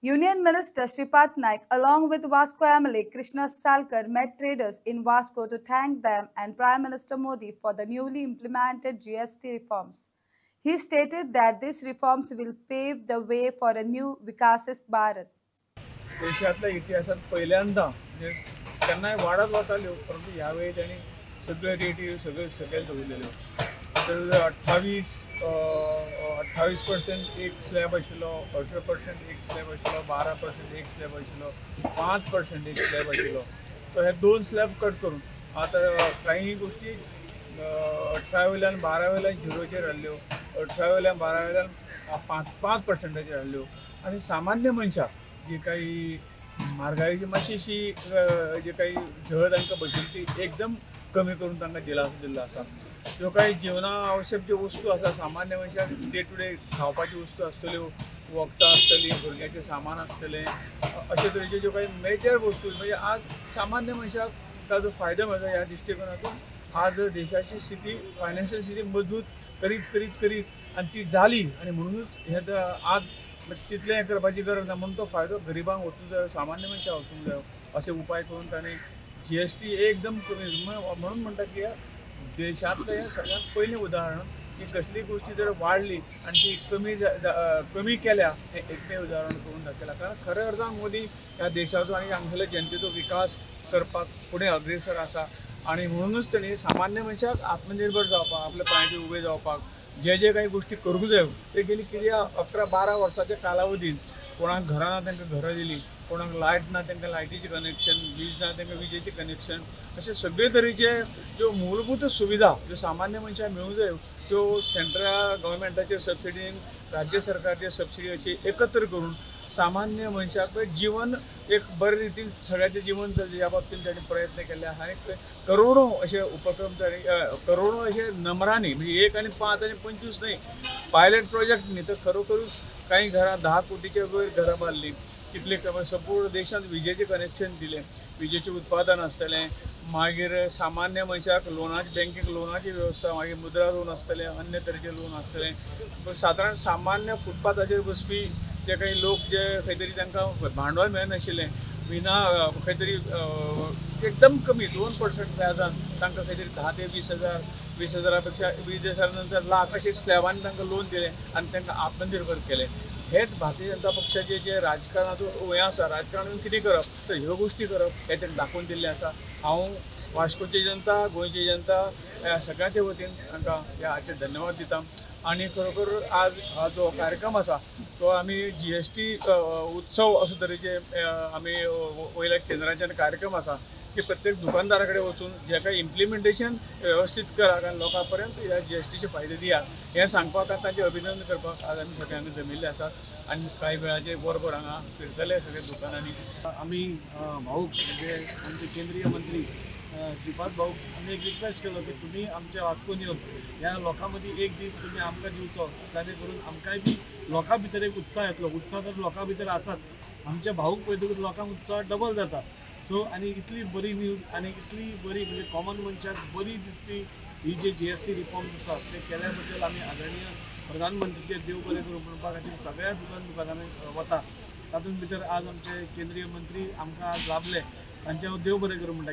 Union Minister Shripad Naik, along with Vasco MLA Krishna Salkar, met traders in Vasco to thank them and Prime Minister Modi for the newly implemented GST reforms. He stated that these reforms will pave the way for a new Vikasis Bharat. देशातल्या इतिहासात पहिल्यांदा म्हणजे त्यांना वाढत वताल्यो परंतु यावेळी त्यांनी सगळे रेटी सगळ्याच उरलेल्यो तर 28% एक स्लॅब आशिल्लो 18% एक स्लॅब आशिल्लो 12% एक स्लॅब आशिल्लो 5% एक स्लॅब आशिल्लो तर हे दोन स्लॅब कट करून आता काही गोष्टी 18 वयल्यान 12 वयल्यान 0चेर हाडल्यो 18 वयल्यान 12 वयल्यान 5% हाडल्यो आणि सामान्य मनशाक जी काही म्हारगायेची मातशीशी जे काही झळ तांकां बशिल्ली ती एकदम कमी करून तांकां दिलासो दिल्लो आसा ज्यो काही जिवना आवश्यक ज्यो वस्तू आसा सामान्य मनशाक डे टू डे खावपाच्यो वस्तू आसतल्यो वखदां आसतलीं भुरग्याचें सामान आसतलें अशे तरेच्यो ज्यो काही मेजर वस्तू म्हणजे आज सामान्य मनशाक ताजो फायदो मेळटा ह्या दृश्टिकोनातून आज देशाची स्थिती फायनान्शियल स्थिती मजबूत करीत आनी ती जाली आनी म्हणूनच हे आज तितलें हें करपाची गरज ना म्हणून तो फायदो गरिबांक वचूंक जायो सामान्य मनशाक वचूंक जायो असे उपाय करून ताणें GST एकदम कमी म्हणून म्हणटा की देशांतलें हें सगळ्यांत पयलीं उदाहरण की कसली गोष्टी जर वाडली आनी ती कमी केल्या हें एकमेव उदाहरण करून दाखयलां कारण खऱ्या अर्थान मोदी ह्या देशाचो आनी हांगसरल्या जनतेचो विकास करपाक फुडें अग्रेसर आसा आणि म्हणूनच ताणें सामान्य मनशाक आत्मनिर्भर जावपाक आपल्या पांयाचेर उबे जावपाक जे काही गोष्टी करूंक जाय ते गेली कित्याक 11-12 वर्साच्या कालावधीन कोणाक घरां ना तांकां घरां दिलीं कोणाक लायट ना तांकां लायटीचें कनेक्शन वीज ना तांकां विजेचें कनेक्शन अशे सगळे तरेचे ज्यो मूलभूत सुविधा ज्यो सामान्य मनशाक मेळूंक जाय त्यो सेंट्रल गव्हर्मेंटाचे सबसिडीन राज्य सरकारचे सबसिडी अशी एकत्र करून सामान्य मनशाक जीवन एक बरे रितीन सगळ्याचें जीवन ह्या बाबतींत ताणें प्रयत्न केले आहा एक करोडो अशे उपक्रम ताणें करोडो अशे नंबरांनी म्हणजे 1 आणि 5 आणि 25 न्हय पायलट प्रोजेक्ट न्ही तर खरोखरूच काही घरां 10 कोटीच्या वयर घरां बांदलीं कितले संपूर्ण देशांत विजेचें कनेक्शन दिलें विजेचें उत्पादन आसतलें मागीर सामान्य मनशाक लोनाची बँकेक लोनाची वेवस्था मागीर मुद्रा लोन आसतलें अन्य तरेचें लोन आसतलें सादारण सामान्य फुटपाथाचेर बसपी जे काही लोक जे खंय तरी तांकां भांडवल मेळनाशिल्लें विना खंय तरी एकदम कमी 2% व्याजान तांकां खंय तरी 10 ते 20 पेक्षा 20 नंतर लाख अशे स्लॅबांनी तांकां लोन दिलें आनी तांकां आत्मनिर्भर केलें हेच भारतीय जनता पक्षाचे जे राजकारणाचो हें आसा राजकारणान कितें करप तर ह्यो गोष्टी करप हें ताणें दाखोवन दिल्लें आसा हांव वास्कोची जनता गोंयची जनता ह्या सगळ्यांच्या वतीन तांकां ह्या हाचे धन्यवाद दिता आणि खरोखर आज हा जो कार्यक्रम आसा तो आमी GST उत्सव अशे तरेचे आमी वयल्या केंद्राच्यान कार्यक्रम आसा की प्रत्येक दुकानदारा कडेन वचून जे काही इम्प्लिमेंटेशन व्यवस्थित करात आनी लोकां पर्यंत ह्या GSTचे फायदे दियात हें सांगपाक आनी ताचें अभिनंदन करपाक आज आमी सगळे हांगा जमिल्ले आसात आनी कांय वेळाचेर बरोबर हांगा फिरतले सगळे दुकानांनी आमी भाऊक म्हणजे आमचे केंद्रीय मंत्री श्रीपाद भाऊ आम्ही एक रिक्वेस्ट केलो की तुम्ही आमच्या वास्कोन येवन ह्या लोकां मदीं एक दीस तुम्ही आमकां दिवचो जाणे करून आमकांय बी लोकां भितर एक उत्साह येतलो उत्साह तर लोकां भितर आसात आमच्या भाऊक पळयतकूच लोकांक उत्साह डबल जाता सो आनी इतली बरी न्यूज आनी इतली बरी म्हणजे कॉमन मनशाक बरी दिसपी ही जे GST रिफॉर्म्स आसा ते केल्या बद्दल आमी आदरणीय प्रधानमंत्रीचे देव बरें करूं म्हणपा खातीर सगळ्या दुकानांनी वता तातूंत भितर आज आमचे केंद्रीय मंत्री आमकां आज लाभले तांचे हांव देव बरें करूं म्हणटा